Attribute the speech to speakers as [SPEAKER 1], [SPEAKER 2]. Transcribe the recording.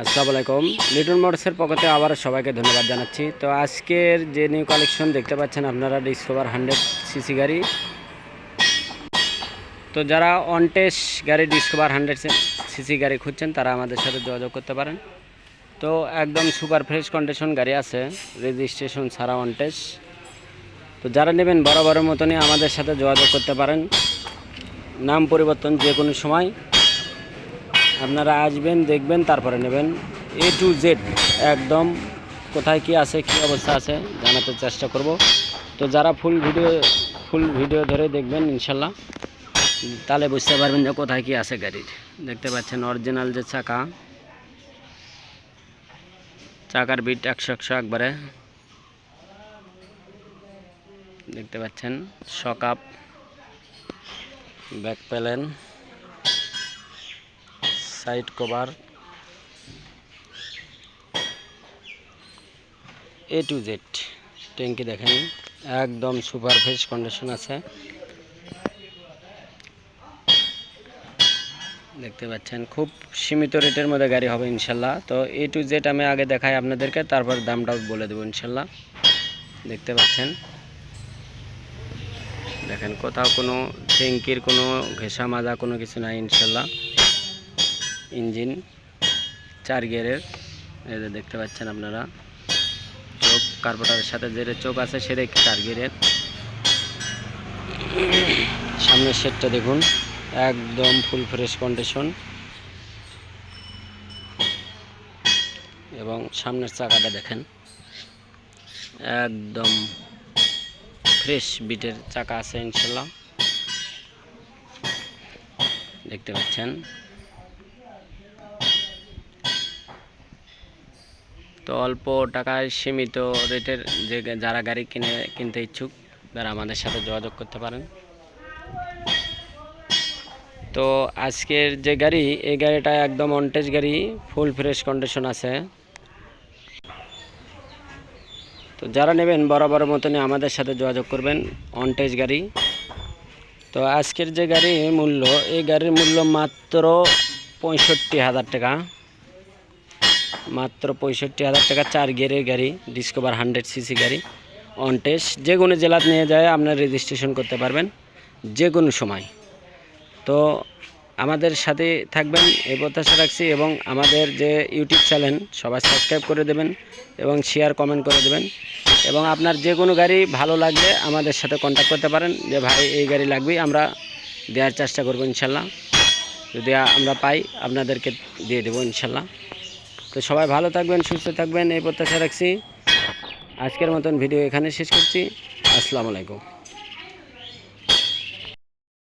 [SPEAKER 1] আসসালামু আলাইকুম। লিটন মোটরসের পক্ষে আবার সবাইকে ধন্যবাদ জানাচ্ছি। তো আজকের যে নিউ কালেকশন দেখতে পাচ্ছেন আপনারা ডিসকভার 100 সিসি গাড়ি। তো যারা অনটেস গাড়ি ডিসকভার 100 সিসি গাড়ি খুঁজছেন তারা আমাদের সাথে যোগাযোগ করতে পারেন। তো একদম সুপার ফ্রেশ কন্ডিশন গাড়ি আছে, রেজিস্ট্রেশন ছাড়া অনটেস। তো যারা নেবেন বরাবরের মতনই আমাদের সাথে যোগাযোগ করতে পারেন। নাম পরিবর্তন যে কোনো সময় আপনারা আসবেন, দেখবেন, তারপরে নেবেন। A to Z একদম কোথায় কি আছে, কি অবস্থা আছে জানাতে চেষ্টা করব। তো যারা ফুল ভিডিও ধরে দেখবেন ইনশাল্লাহ, তাহলে বুঝতে পারবেন যে কোথায় কি আছে গাড়ির। দেখতে পাচ্ছেন অরিজিনাল যে চাকার বিট 100 একবারে দেখতে পাচ্ছেন। Shock up, back panel, side cover, A to Z। ট্যাঙ্কি দেখেন একদম সুপার ফ্রেশ কন্ডিশন আছে, দেখতে পাচ্ছেন। খুব সীমিত রেটের মধ্যে গাড়ি হবে ইনশাল্লাহ। তো A to Z আমি আগে দেখাই আপনাদেরকে, তারপর দামটাও বলে দেবো ইনশাল্লাহ। দেখতে পাচ্ছেন, দেখেন কোথাও কোনো ট্যাঙ্কির কোনো ঘেঁষা মাজা কোনো কিছু নাই ইনশাল্লাহ। ইঞ্জিন 4 গিয়ারের, এই যে দেখতে পাচ্ছেন আপনারা। চোখ কার্বোরেটরের সাথে যে চোখ আছে সেটাই 4 গিয়ারের। সামনের সেটটা দেখুন একদম ফুল ফ্রেশ কন্ডিশন, এবং সামনের চাকাটা দেখেন একদম ফ্রেশ বিটের চাকা আছে ইনশাল্লাহ। দেখতে পাচ্ছেন। তো অল্প টাকায় সীমিত রেটের যে যারা গাড়ি কিনতে ইচ্ছুক তারা আমাদের সাথে যোগাযোগ করতে পারেন। তো আজকের যে গাড়ি, এই গাড়িটা একদম অনটেজ গাড়ি, ফুল ফ্রেশ কন্ডিশন আছে। তো যারা নেবেন বরাবরের মতনই আমাদের সাথে যোগাযোগ করবেন। অনটেজ গাড়ি। তো আজকের যে গাড়ি মূল্য, এই গাড়ির মূল্য মাত্র 65,000 টাকা, মাত্র 65,000 টাকা। 4 গিয়ারের গাড়ি, ডিসকভার 100 সিসি গাড়ি, অনটেস। যে কোনো জেলাত নিয়ে যায় আপনার রেজিস্ট্রেশন করতে পারবেন যে কোনো সময়। তো আমাদের সাথে থাকবেন এই প্রত্যাশা রাখছি, এবং আমাদের যে ইউটিউব চ্যানেল সবাই সাবস্ক্রাইব করে দেবেন এবং শেয়ার কমেন্ট করে দেবেন। এবং আপনার যে কোনো গাড়ি ভালো লাগলে আমাদের সাথে কন্ট্যাক্ট করতে পারেন, যে ভাই এই গাড়ি লাগবে, আমরা দেওয়ার চেষ্টা করব ইনশাল্লাহ। যদি আমরা পাই আপনাদেরকে দিয়ে দেবো ইনশাল্লাহ। তো সবাই ভালো থাকবেন, সুস্থ থাকবেন এই প্রত্যাশা রাখছি। আজকের মতন ভিডিও এখানে শেষ করছি। আসসালামু আলাইকুম।